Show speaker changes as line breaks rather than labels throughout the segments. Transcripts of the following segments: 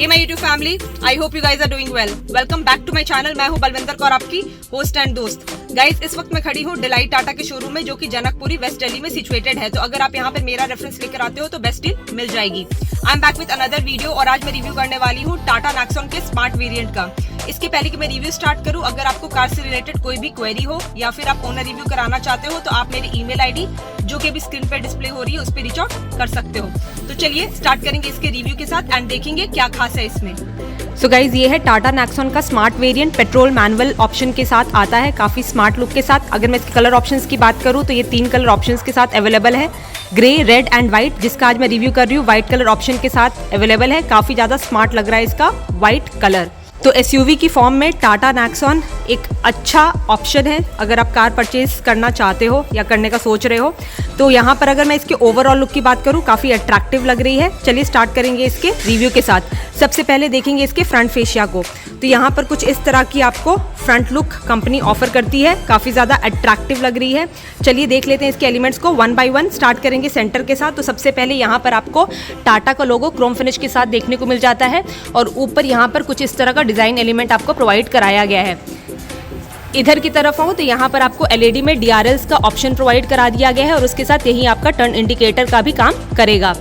Hey my YouTube family, I hope you guys are doing well. Welcome back to my channel. मैं हूँ बलविंदर कौर, आपकी host and दोस्त। Guys इस वक्त मैं खड़ी हूँ डिलाइट टाटा के शोरूम में, जो कि जनकपुरी वेस्ट दिल्ली में सिचुएटेड है। तो अगर आप यहाँ पर मेरा रेफरेंस लेकर आते हो तो बेस्ट डील मिल जाएगी। I am back with another video और आज मैं रिव्यू करने वाली हूँ टाटा नेक्सॉन के स्मार्ट वेरिएंट का। इसके पहले कि मैं रिव्यू स्टार्ट करूँ, अगर आपको कार से रिलेटेड कोई भी क्वेरी हो या फिर आप ओनर रिव्यू कराना चाहते हो तो आप मेरी ईमेल आईडी जो कि अभी स्क्रीन पे डिस्प्ले हो रही है उस पर रीच आउट कर सकते हो। तो चलिए स्टार्ट करेंगे इसके रिव्यू के साथ एंड देखेंगे क्या खास है इसमें। सो गाइज ये है टाटा नेक्सॉन का smart variant, petrol manual option के साथ आता है, काफ़ी स्मार्ट लुक के साथ। अगर मैं इसके कलर ऑप्शंस की बात करूँ तो ये 3 कलर ऑप्शंस के साथ अवेलेबल है, ग्रे, रेड एंड व्हाइट। जिसका आज मैं रिव्यू कर रही हूँ व्हाइट कलर ऑप्शन के साथ अवेलेबल है। काफ़ी ज़्यादा स्मार्ट लग रहा है इसका व्हाइट कलर। तो एसयूवी की फॉर्म में टाटा नेक्सॉन एक अच्छा ऑप्शन है अगर आप कार परचेज करना चाहते हो या करने का सोच रहे हो। तो यहाँ पर अगर मैं इसके ओवरऑल लुक की बात करूँ, काफ़ी अट्रैक्टिव लग रही है। चलिए स्टार्ट करेंगे इसके रिव्यू के साथ। सबसे पहले देखेंगे इसके फ्रंट फेशिया को। तो यहाँ पर कुछ इस तरह की आपको फ्रंट लुक कंपनी ऑफर करती है, काफ़ी ज़्यादा अट्रैक्टिव लग रही है। चलिए देख लेते हैं इसके एलिमेंट्स को वन बाय वन। स्टार्ट करेंगे सेंटर के साथ। तो सबसे पहले यहाँ पर आपको टाटा का लोगो क्रोम फिनिश के साथ देखने को मिल जाता है और ऊपर यहाँ पर कुछ इस तरह का डिज़ाइन एलिमेंट आपको प्रोवाइड कराया गया है। इधर की तरफ आऊँ तो यहाँ पर आपको एलईडी में डीआरएल्स का ऑप्शन प्रोवाइड करा दिया गया है और उसके साथ यही आपका टर्न इंडिकेटर का भी काम करेगा।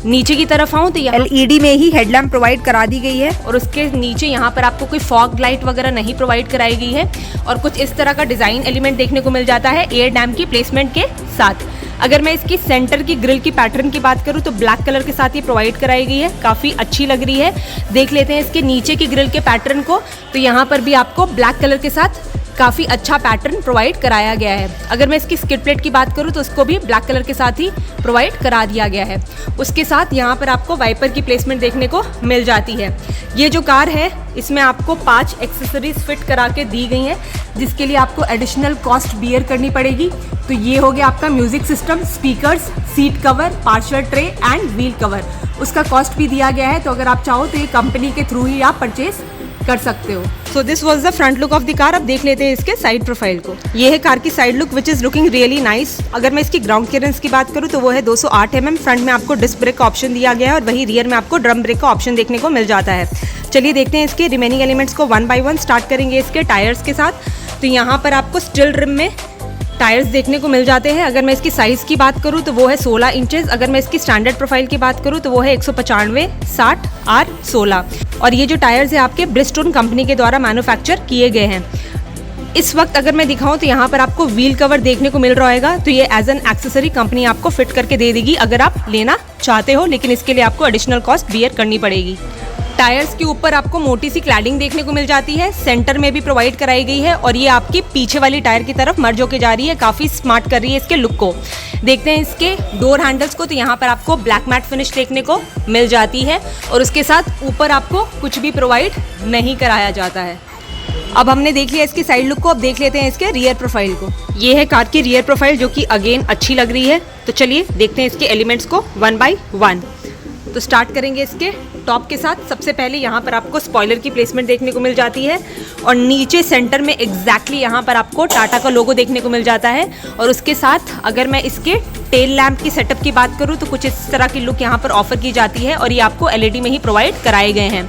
नीचे की तरफ आऊँ तो एलईडी में ही हेडलैम्प प्रोवाइड करा दी गई है और उसके नीचे यहाँ पर आपको कोई फॉग लाइट वगैरह नहीं प्रोवाइड कराई गई है और कुछ इस तरह का डिज़ाइन एलिमेंट देखने को मिल जाता है एयर डैम की प्लेसमेंट के साथ। अगर मैं इसकी सेंटर की ग्रिल की पैटर्न की बात करूँ तो ब्लैक कलर के साथ ये प्रोवाइड कराई गई है, काफ़ी अच्छी लग रही है। देख लेते हैं इसके नीचे की ग्रिल के पैटर्न को। तो यहाँ पर भी आपको ब्लैक कलर के साथ काफ़ी अच्छा पैटर्न प्रोवाइड कराया गया है। अगर मैं इसकी स्किड प्लेट की बात करूँ तो उसको भी ब्लैक कलर के साथ ही प्रोवाइड करा दिया गया है। उसके साथ यहाँ पर आपको वाइपर की प्लेसमेंट देखने को मिल जाती है। ये जो कार है इसमें आपको 5 एक्सेसरीज फिट करा के दी गई हैं, जिसके लिए आपको एडिशनल कॉस्ट बियर करनी पड़ेगी। तो ये हो गया आपका music system, speakers, seat cover, partial tray and wheel cover. उसका कॉस्ट भी दिया गया है। तो अगर आप चाहो तो ये कंपनी के थ्रू ही आप परचेज कर सकते हो। So this was the front look of the car. अब देख लेते हैं इसके साइड प्रोफाइल को। ये है कार की side look which is looking really nice. अगर मैं इसकी ग्राउंड क्लियरेंस की बात करूँ तो वो है 208 mm। फ्रंट में आपको डिस्क ब्रेक का ऑप्शन दिया गया है और वही रियर में आपको ड्रम ब्रेक का ऑप्शन देखने को मिल जाता है। चलिए देखते हैं इसके रिमेनिंग एलिमेंट्स को वन बाय वन। स्टार्ट करेंगे इसके टायर्स के साथ। तो यहाँ पर आपको स्टिल रिम में टायर्स देखने को मिल जाते हैं। अगर मैं इसकी साइज़ की बात करूँ तो वो है 16 इंचेस। अगर मैं इसकी स्टैंडर्ड प्रोफाइल की बात करूँ तो वो है 195 60 R16। और ये जो टायर्स है आपके ब्रिजस्टोन कंपनी के द्वारा मैन्युफैक्चर किए गए हैं। इस वक्त अगर मैं दिखाऊं तो यहाँ पर आपको व्हील कवर देखने को मिल रहा होगा। तो ये एज एन एक्सेसरी कंपनी आपको फिट करके दे देगी अगर आप लेना चाहते हो, लेकिन इसके लिए आपको एडिशनल कॉस्ट बियर करनी पड़ेगी। टायर्स के ऊपर आपको मोटी सी क्लैडिंग देखने को मिल जाती है, सेंटर में भी प्रोवाइड कराई गई है और ये आपकी पीछे वाली टायर की तरफ मर्ज होके जा रही है, काफ़ी स्मार्ट कर रही है इसके लुक को। देखते हैं इसके डोर हैंडल्स को। तो यहाँ पर आपको ब्लैक मैट फिनिश देखने को मिल जाती है और उसके साथ ऊपर आपको कुछ भी प्रोवाइड नहीं कराया जाता है। अब हमने देख लिया इसकी साइड लुक को, अब देख लेते हैं इसके रियर प्रोफाइल को। ये है कार की रियर प्रोफाइल जो कि अगेन अच्छी लग रही है। तो चलिए देखते हैं इसके एलिमेंट्स को वन बाय वन। तो स्टार्ट करेंगे इसके टॉप के साथ। सबसे पहले यहाँ पर आपको स्पॉइलर की प्लेसमेंट देखने को मिल जाती है और नीचे सेंटर में एग्जैक्टली यहाँ पर आपको टाटा का लोगो देखने को मिल जाता है। और उसके साथ अगर मैं इसके टेल लैम्प की सेटअप की बात करूँ तो कुछ इस तरह की लुक यहाँ पर ऑफर की जाती है और ये आपको एलईडी में ही प्रोवाइड कराए गए हैं।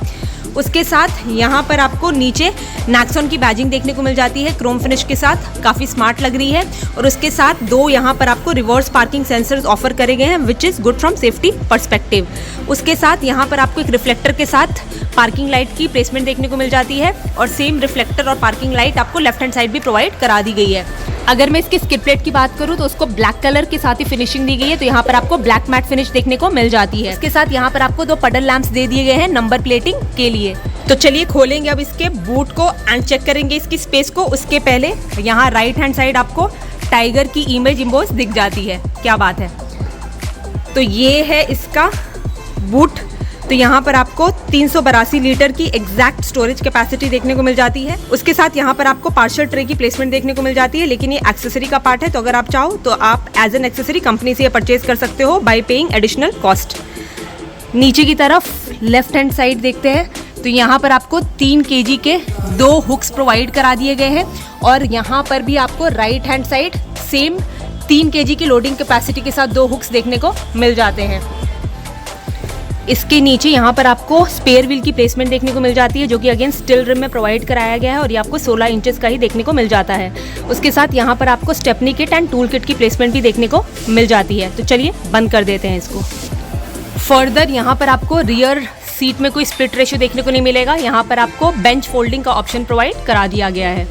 उसके साथ यहाँ पर आपको नीचे नेक्सॉन की बैजिंग देखने को मिल जाती है क्रोम फिनिश के साथ, काफ़ी स्मार्ट लग रही है। और उसके साथ 2 यहाँ पर आपको रिवर्स पार्किंग सेंसर्स ऑफर करे गए हैं which is good from safety perspective. उसके साथ यहाँ पर आपको एक रिफ्लेक्टर के साथ पार्किंग लाइट की प्लेसमेंट देखने को मिल जाती है और सेम रिफ्लेक्टर और पार्किंग लाइट आपको लेफ्ट हैंड साइड भी प्रोवाइड करा दी गई है। अगर मैं इसकी स्किड प्लेट की बात करूँ तो उसको ब्लैक कलर के साथ ही फिनिशिंग दी गई है। तो यहाँ पर आपको ब्लैक मैट फिनिश देखने को मिल जाती है। इसके साथ यहाँ पर आपको 2 पडल लैंप्स दे दिए गए हैं नंबर प्लेटिंग के लिए। तो चलिए खोलेंगे अब इसके बूट को एंड चेक करेंगे इसकी स्पेस को। उसके पहले यहाँ राइट हैंड साइड आपको टाइगर की इमेज इम्बोस दिख जाती है, क्या बात है। तो ये है इसका बूट। तो यहाँ पर आपको 382 लीटर की एग्जैक्ट स्टोरेज कैपेसिटी देखने को मिल जाती है। उसके साथ यहाँ पर आपको पार्शल ट्रे की प्लेसमेंट देखने को मिल जाती है, लेकिन ये एक्सेसरी का पार्ट है। तो अगर आप चाहो तो आप एज एन एक्सेसरी कंपनी से ये परचेज कर सकते हो बाय पेइंग एडिशनल कॉस्ट। नीचे की तरफ लेफ्ट हैंड साइड देखते हैं तो यहाँ पर आपको 3 kg के 2 हुक्स प्रोवाइड करा दिए गए हैं और यहाँ पर भी आपको right hand side same 3 kg की लोडिंग कैपेसिटी के साथ 2 हुक्स देखने को मिल जाते हैं। इसके नीचे यहाँ पर आपको स्पेयर व्हील की प्लेसमेंट देखने को मिल जाती है, जो कि अगेन स्टिल रिम में प्रोवाइड कराया गया है और ये आपको 16 इंचेस का ही देखने को मिल जाता है। उसके साथ यहाँ पर आपको stepney kit and tool kit की प्लेसमेंट भी देखने को मिल जाती है। तो चलिए बंद कर देते हैं इसको। फर्दर यहाँ पर आपको रियर सीट में कोई स्प्लिट रेशियो देखने को नहीं मिलेगा। यहाँ पर आपको बेंच फोल्डिंग का ऑप्शन प्रोवाइड करा दिया गया है।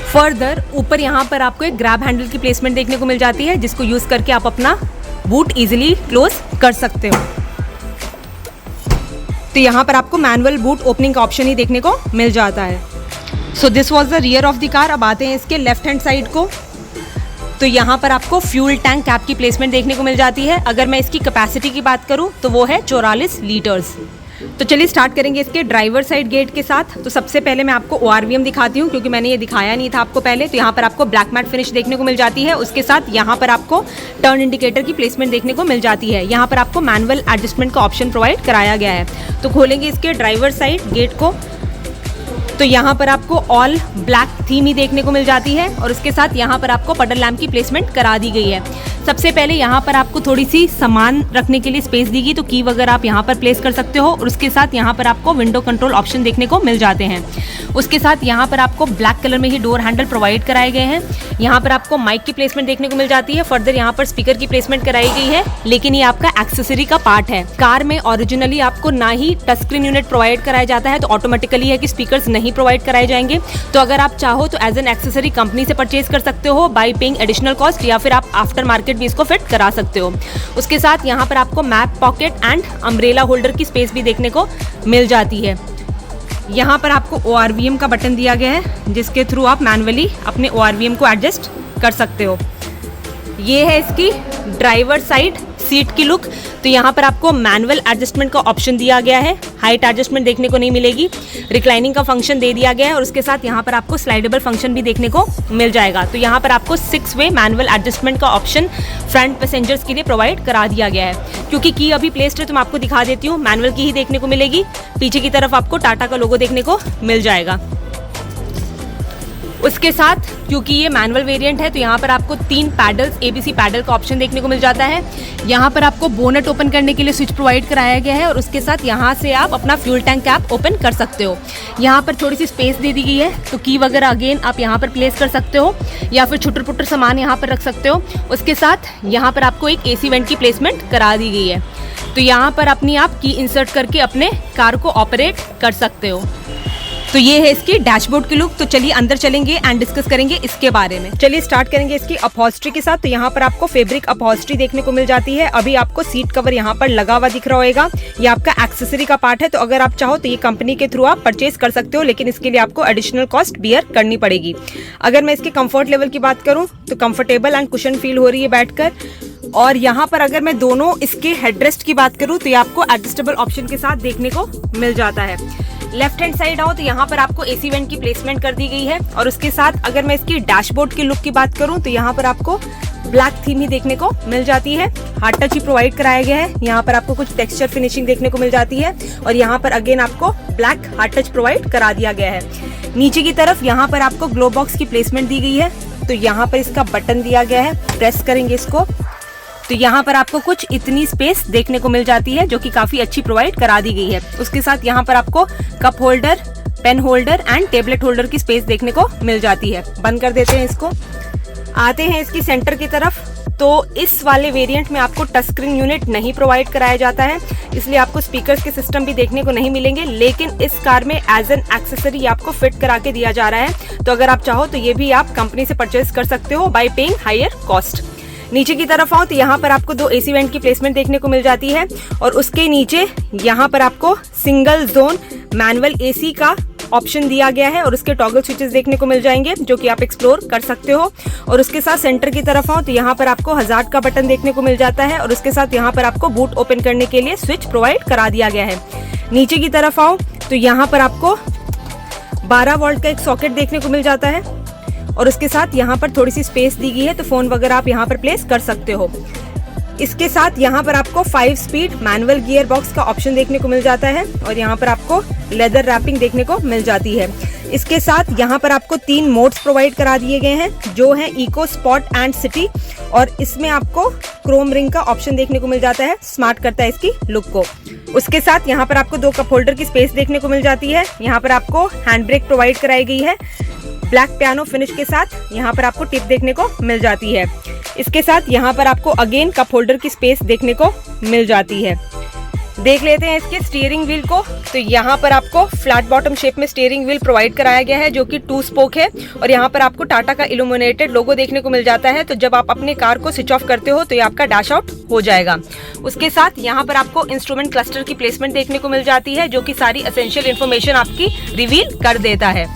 फर्दर ऊपर यहाँ पर आपको एक ग्रैब हैंडल की प्लेसमेंट देखने को मिल जाती है, जिसको यूज़ करके आप अपना बूट इजीली क्लोज कर सकते हो। तो यहाँ पर आपको मैनुअल बूट ओपनिंग का ऑप्शन ही देखने को मिल जाता है। So this was the rear of the car. अब आते हैं इसके लेफ्ट हैंड साइड को। तो यहाँ पर आपको फ्यूल टैंक कैप की प्लेसमेंट देखने को मिल जाती है। अगर मैं इसकी कैपेसिटी की बात करूँ तो वो है 44 लीटर्स। तो चलिए स्टार्ट करेंगे इसके ड्राइवर साइड गेट के साथ। तो सबसे पहले मैं आपको ORVM दिखाती हूँ, क्योंकि मैंने ये दिखाया नहीं था आपको पहले। तो यहाँ पर आपको ब्लैक मैट फिनिश देखने को मिल जाती है। उसके साथ यहाँ पर आपको टर्न इंडिकेटर की प्लेसमेंट देखने को मिल जाती है। यहाँ पर आपको मैनुअल एडजस्टमेंट का ऑप्शन प्रोवाइड कराया गया है। तो खोलेंगे इसके ड्राइवर साइड गेट को, तो यहाँ पर आपको ऑल ब्लैक थीम ही देखने को मिल जाती है और उसके साथ यहाँ पर आपको पडल लैम्प की प्लेसमेंट करा दी गई है। सबसे पहले यहाँ पर आपको थोड़ी सी सामान रखने के लिए स्पेस दी गई, तो की वगैरह आप यहाँ पर प्लेस कर सकते हो। और उसके साथ यहाँ पर आपको विंडो कंट्रोल ऑप्शन देखने को मिल जाते हैं। उसके साथ यहाँ पर आपको ब्लैक कलर में ही डोर हैंडल प्रोवाइड कराए गए हैं। यहाँ पर आपको माइक की प्लेसमेंट देखने को मिल जाती है। फर्दर यहाँ पर स्पीकर की प्लेसमेंट कराई गई है, लेकिन ये आपका एक्सेसरी का पार्ट है। कार में ओरिजिनली आपको ना ही टच स्क्रीन यूनिट प्रोवाइड कराया जाता है, तो ऑटोमेटिकली है कि स्पीकर्स नहीं प्रोवाइड कराए जाएंगे। तो अगर आप चाहो तो एज एन एक्सेसरी कंपनी से परचेज कर सकते हो बाय पेइंग एडिशनल कॉस्ट, या फिर आप आफ्टर मार्केट भी इसको फिट करा सकते हो। उसके साथ यहाँ पर आपको map pocket and umbrella holder की स्पेस भी देखने को मिल जाती है। यहाँ पर आपको ORVM का बटन दिया गया है, जिसके थ्रू आप मैनुअली अपने ORVM को एडजस्ट कर सकते हो। ये है इसकी ड्राइवर साइड सीट की लुक। तो यहाँ पर आपको मैनुअल एडजस्टमेंट का ऑप्शन दिया गया है, हाइट एडजस्टमेंट देखने को नहीं मिलेगी। रिक्लाइनिंग का फंक्शन दे दिया गया है और उसके साथ यहाँ पर आपको स्लाइडेबल फंक्शन भी देखने को मिल जाएगा। तो यहाँ पर आपको 6 वे मैनुअल एडजस्टमेंट का ऑप्शन फ्रंट पैसेंजर्स के लिए प्रोवाइड करा दिया गया है। क्योंकि की अभी प्लेस्ड है तो मैं आपको दिखा देती हूँ, मैनुअल की ही देखने को मिलेगी। पीछे की तरफ आपको टाटा का लोगो देखने को मिल जाएगा। उसके साथ क्योंकि ये मैनुअल वेरिएंट है, तो यहाँ पर आपको 3 पैडल्स ABC पैडल का ऑप्शन देखने को मिल जाता है। यहाँ पर आपको बोनट ओपन करने के लिए स्विच प्रोवाइड कराया गया है और उसके साथ यहाँ से आप अपना फ्यूल टैंक कैप ओपन कर सकते हो। यहाँ पर थोड़ी सी स्पेस दे दी गई है, तो की वगैरह अगेन आप यहाँ पर प्लेस कर सकते हो या फिर छुट्टर पुट्टर सामान यहाँ पर रख सकते हो। उसके साथ यहाँ पर आपको एक AC वेंट की प्लेसमेंट करा दी गई है। तो यहाँ पर अपनी आप की इंसर्ट करके अपने कार को ऑपरेट कर सकते हो। तो ये है इसकी डैशबोर्ड की लुक। तो चलिए अंदर चलेंगे एंड डिस्कस करेंगे इसके बारे में। चलिए स्टार्ट करेंगे इसकी अपहोल्स्ट्री के साथ। तो यहाँ पर आपको फैब्रिक अपहोल्स्ट्री देखने को मिल जाती है। अभी आपको सीट कवर यहाँ पर लगा हुआ दिख रहा होगा, ये आपका एक्सेसरी का पार्ट है। तो अगर आप चाहो तो ये कंपनी के थ्रू आप परचेज कर सकते हो, लेकिन इसके लिए आपको एडिशनल कॉस्ट बियर करनी पड़ेगी। अगर मैं इसके कंफर्ट लेवल की बात करूँ तो कंफर्टेबल एंड कुशन फील हो रही है बैठकर। और यहाँ पर अगर मैं दोनों इसके हेडरेस्ट की बात करूँ तो ये आपको एडजस्टेबल ऑप्शन के साथ देखने को मिल जाता है। लेफ्ट हैंड साइड आओ तो यहाँ पर आपको AC वेंट की प्लेसमेंट कर दी गई है और उसके साथ अगर मैं इसकी डैशबोर्ड की लुक की बात करूँ तो यहाँ पर आपको ब्लैक थीम ही देखने को मिल जाती है। हार्ड टच ही प्रोवाइड कराया गया है। यहाँ पर आपको कुछ टेक्सचर फिनिशिंग देखने को मिल जाती है और यहाँ पर अगेन आपको ब्लैक हार्ड टच प्रोवाइड करा दिया गया है। नीचे की तरफ यहाँ पर आपको ग्लो बॉक्स की प्लेसमेंट दी गई है। तो यहाँ पर इसका बटन दिया गया है, प्रेस करेंगे इसको तो यहाँ पर आपको कुछ इतनी स्पेस देखने को मिल जाती है, जो कि काफी अच्छी प्रोवाइड करा दी गई है। उसके साथ यहाँ पर आपको cup holder, pen holder and tablet holder की स्पेस देखने को मिल जाती है। बंद कर देते हैं इसको। आते हैं इसकी सेंटर की तरफ। तो इस वाले वेरिएंट में आपको टच स्क्रीन यूनिट नहीं प्रोवाइड कराया जाता है, इसलिए आपको स्पीकर्स के सिस्टम भी देखने को नहीं मिलेंगे, लेकिन इस कार में एज एन एक्सेसरी आपको फिट करा के दिया जा रहा है। तो अगर आप चाहो तो ये भी आप कंपनी से परचेज कर सकते हो बाय पेइंग हायर कॉस्ट। नीचे की तरफ आओ तो यहाँ पर आपको 2 AC वेंट की प्लेसमेंट देखने को मिल जाती है और उसके नीचे यहाँ पर आपको सिंगल जोन मैनुअल AC का ऑप्शन दिया गया है और उसके टॉगल स्विचेस देखने को मिल जाएंगे, जो कि आप एक्सप्लोर कर सकते हो। और उसके साथ सेंटर की तरफ आओ तो यहाँ पर आपको हजार्ड का बटन देखने को मिल जाता है और उसके साथ यहाँ पर आपको बूट ओपन करने के लिए स्विच प्रोवाइड करा दिया गया है। नीचे की तरफ आओ तो यहाँ पर आपको 12 वोल्ट का एक सॉकेट देखने को मिल जाता है और उसके साथ यहाँ पर थोड़ी सी स्पेस दी गई है, तो फोन वगैरह आप यहाँ पर प्लेस कर सकते हो। इसके साथ यहाँ पर आपको 5 स्पीड मैनुअल गियर बॉक्स का ऑप्शन देखने को मिल जाता है और यहाँ पर आपको लेदर रैपिंग देखने को मिल जाती है। इसके साथ यहाँ पर आपको 3 मोड्स प्रोवाइड करा दिए गए हैं, जो है इको, स्पॉट एंड सिटी, और इसमें आपको क्रोम रिंग का ऑप्शन देखने को मिल जाता है, स्मार्ट करता है इसकी लुक को। उसके साथ यहाँ पर आपको 2 कप होल्डर की स्पेस देखने को मिल जाती है। यहाँ पर आपको हैंड ब्रेक प्रोवाइड कराई गई है ब्लैक पियानो फिनिश के साथ। यहाँ पर आपको टिप देखने को मिल जाती है। इसके साथ यहाँ पर आपको अगेन कप होल्डर की स्पेस देखने को मिल जाती है। देख लेते हैं इसके स्टीयरिंग व्हील को। तो यहाँ पर आपको फ्लैट बॉटम शेप में स्टीयरिंग व्हील प्रोवाइड कराया गया है जो कि 2 स्पोक है और यहाँ पर आपको टाटा का इल्यूमिनेटेड लोगो देखने को मिल जाता है। तो जब आप अपने कार को स्विच ऑफ करते हो तो ये आपका डैश आउट हो जाएगा। उसके साथ यहाँ पर आपको इंस्ट्रूमेंट क्लस्टर की प्लेसमेंट देखने को मिल जाती है जो कि सारी एसेंशियल इन्फॉर्मेशन आपकी रिवील कर देता है।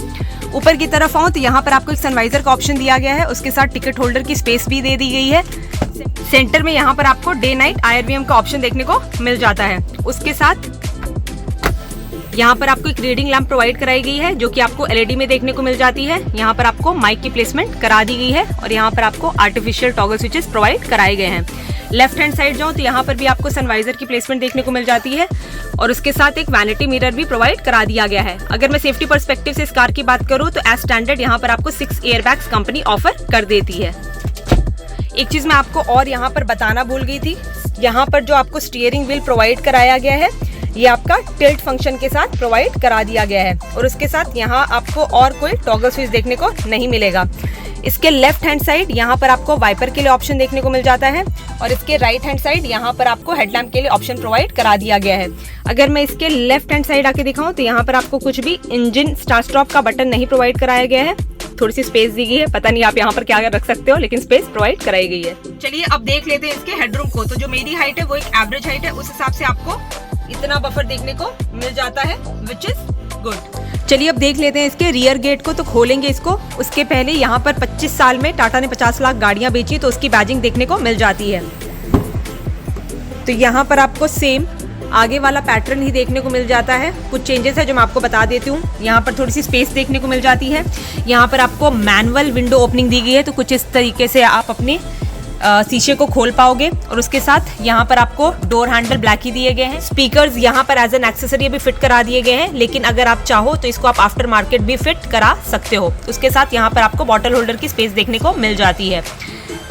ऊपर की तरफ आऊँ तो यहाँ पर आपको एक सनवाइजर का ऑप्शन दिया गया है। उसके साथ टिकट होल्डर की स्पेस भी दे दी गई है। सेंटर में यहाँ पर आपको डे नाइट IRVM का ऑप्शन देखने को मिल जाता है। उसके साथ यहाँ पर आपको एक रीडिंग लैंप प्रोवाइड कराई गई है जो कि आपको LED में देखने को मिल जाती है। यहाँ पर आपको माइक की प्लेसमेंट करा दी गई है और यहाँ पर आपको आर्टिफिशियल टॉगल स्विचेस प्रोवाइड कराए गए हैं। लेफ्ट हैंड साइड जाऊँ तो यहाँ पर भी आपको सनवाइजर की प्लेसमेंट देखने को मिल जाती है और उसके साथ एक वैनिटी मिरर भी प्रोवाइड करा दिया गया है। अगर मैं सेफ्टी पर्सपेक्टिव से इस कार की बात करूँ तो एज स्टैंडर्ड यहाँ पर आपको 6 एयरबैग्स कंपनी ऑफर कर देती है। एक चीज मैं आपको और यहाँ पर बताना भूल गई थी, यहाँ पर जो आपको स्टीयरिंग व्हील प्रोवाइड कराया गया है ये आपका टिल्ट फंक्शन के साथ प्रोवाइड करा दिया गया है और उसके साथ यहाँ आपको और कोई टॉगल स्विच देखने को नहीं मिलेगा। इसके लेफ्ट हैंड साइड यहाँ पर आपको वाइपर के लिए ऑप्शन देखने को मिल जाता है और इसके राइट हैंड साइड यहाँ पर आपको हेडलैम्प के लिए ऑप्शन प्रोवाइड करा दिया गया है। अगर मैं इसके लेफ्ट हैंड साइड आके दिखाऊं तो यहाँ पर आपको कुछ भी इंजन स्टार्ट स्टॉप का बटन नहीं प्रोवाइड कराया गया है। थोड़ी सी स्पेस दी गई है, पता नहीं आप यहाँ पर क्या रख सकते हो, लेकिन स्पेस प्रोवाइड कराई गई है। चलिए अब देख लेते हैं इसके हेडरूम को। तो जो मेरी हाइट है वो एक एवरेज हाइट है, उस हिसाब से आपको इतना बफर देखने को मिल जाता है विच इज गुड। चलिए अब देख लेते हैं इसके रियर गेट को। तो खोलेंगे इसको, उसके पहले यहाँ पर 25 साल में टाटा ने 50 लाख गाड़ियां बेची तो उसकी बैजिंग देखने को मिल जाती है। तो यहाँ पर आपको सेम आगे वाला पैटर्न ही देखने को मिल जाता है। कुछ चेंजेस है जो मैं आपको बता देती हूँ। यहाँ पर थोड़ी सी स्पेस देखने को मिल जाती है। यहाँ पर आपको मैनुअल विंडो ओपनिंग दी गई है तो कुछ इस तरीके से आप अपने शीशे को खोल पाओगे और उसके साथ यहाँ पर आपको डोर हैंडल ब्लैक ही दिए गए हैं। स्पीकर्स यहाँ पर एज एन एक्सेसरी भी फिट करा दिए गए हैं, लेकिन अगर आप चाहो तो इसको आप आफ्टर मार्केट भी फिट करा सकते हो। उसके साथ यहाँ पर आपको बॉटल होल्डर की स्पेस देखने को मिल जाती है।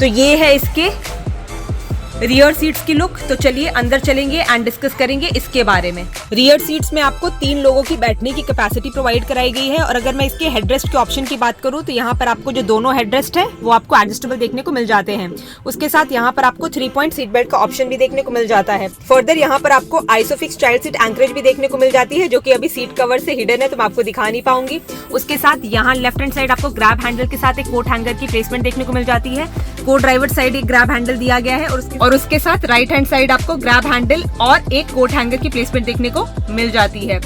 तो ये है इसके रियर सीट्स की लुक। तो चलिए अंदर चलेंगे एंड डिस्कस करेंगे इसके बारे में। रियर सीट्स में आपको 3 लोगों की बैठने की कैपेसिटी प्रोवाइड कराई गई है और अगर मैं इसके हेडरेस्ट के ऑप्शन की बात करूं तो यहाँ पर आपको जो दोनों हेडरेस्ट है वो आपको एडजस्टेबल देखने को मिल जाते हैं। उसके साथ यहाँ पर आपको 3 पॉइंट सीट बेल्ट का ऑप्शन भी देखने को मिल जाता है। फर्दर यहाँ पर आपको आइसोफिक्स चाइल्ड सीट एंकरेज भी देखने को मिल जाती है जो कि अभी सीट कवर से हिडन है तो मैं आपको दिखा नहीं पाऊंगी। उसके साथ यहाँ लेफ्ट हैंड साइड आपको ग्रैब हैंडल के साथ एक कोट हैंगर की प्लेसमेंट देखने को मिल जाती है। को ड्राइवर साइड एक ग्रैब हैंडल दिया गया है और उसके साथ राइट हैंड साइड आपको ग्रैब हैंडल और एक कोट हैंगर की प्लेसमेंट देखने को मिल जाती है।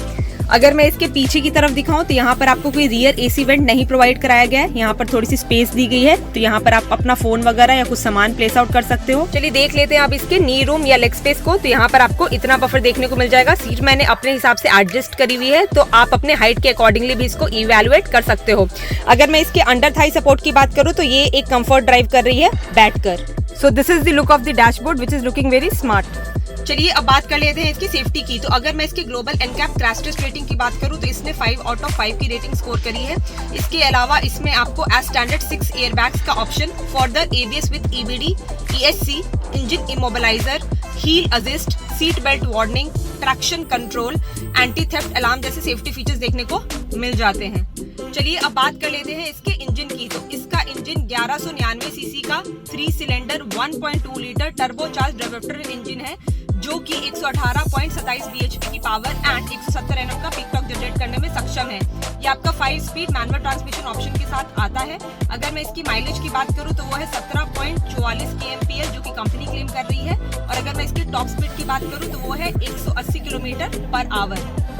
अगर मैं इसके पीछे की तरफ दिखाऊं तो यहाँ पर आपको कोई रियर AC वेंट नहीं प्रोवाइड कराया गया है। यहाँ पर थोड़ी सी स्पेस दी गई है तो यहाँ पर आप अपना फोन वगैरह या कुछ सामान प्लेस आउट कर सकते हो। चलिए देख लेते हैं आप इसके नी रूम या लेग स्पेस को। तो यहाँ पर आपको इतना बफर देखने को मिल जाएगा। सीट मैंने अपने हिसाब से एडजस्ट करी हुई है तो आप अपने हाइट के अकॉर्डिंगली भी इसको इवैल्यूएट कर सकते हो। अगर मैं इसके अंडर थाई सपोर्ट की बात करूँ तो ये एक कंफर्ट ड्राइव कर रही है बैठकर। So this is the look of the dashboard which is looking very smart. चलिए अब बात कर लेते हैं इसकी सेफ्टी की। तो अगर मैं इसके global NCAP crash test rating की बात करूं तो इसने 5 आउट ऑफ 5 की रेटिंग स्कोर करी है। इसके अलावा इसमें आपको एज स्टैंडर्ड 6 एयरबैग्स का option, for ABS with EBD, ESC, engine immobiliser, hill assist, seat belt warning, traction control, anti theft alarm जैसे सेफ्टी फीचर्स देखने को मिल जाते हैं। चलिए अब बात कर लेते हैं इसके इंजन की। तो इसका इंजन 1199 सीसी का 3 सिलेंडर 1.2 लीटर टर्बोचार्ज रेवोल्यूटर इंजन है जो कि 118.27 bhp की पावर एंड 170 Nm का पीक टॉर्क जनरेट करने में सक्षम है। ये आपका 5 स्पीड मैनुअल ट्रांसमिशन ऑप्शन के साथ आता है। अगर मैं इसकी माइलेज की बात करूं तो वो है 17.44 kmpl जो कि कंपनी क्लेम कर रही है और अगर मैं इसकी टॉप स्पीड की बात करूं तो वो है 180 किलोमीटर पर आवर।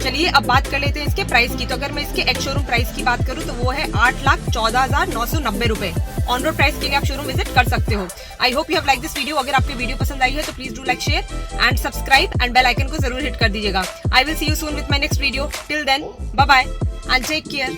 चलिए अब बात कर लेते हैं इसके प्राइस की। तो अगर मैं इसके एक्स शोरूम प्राइस की बात करूं तो वो है 8,14,990 रुपए। ऑन रोड प्राइस के लिए आप शोरूम विजिट कर सकते हो। I hope you have like this video. अगर आपकी वीडियो पसंद आई है तो please do like, share and subscribe and bell icon को जरूर हिट कर दीजिएगा। I will see you soon with my next video. Till then bye bye and take care.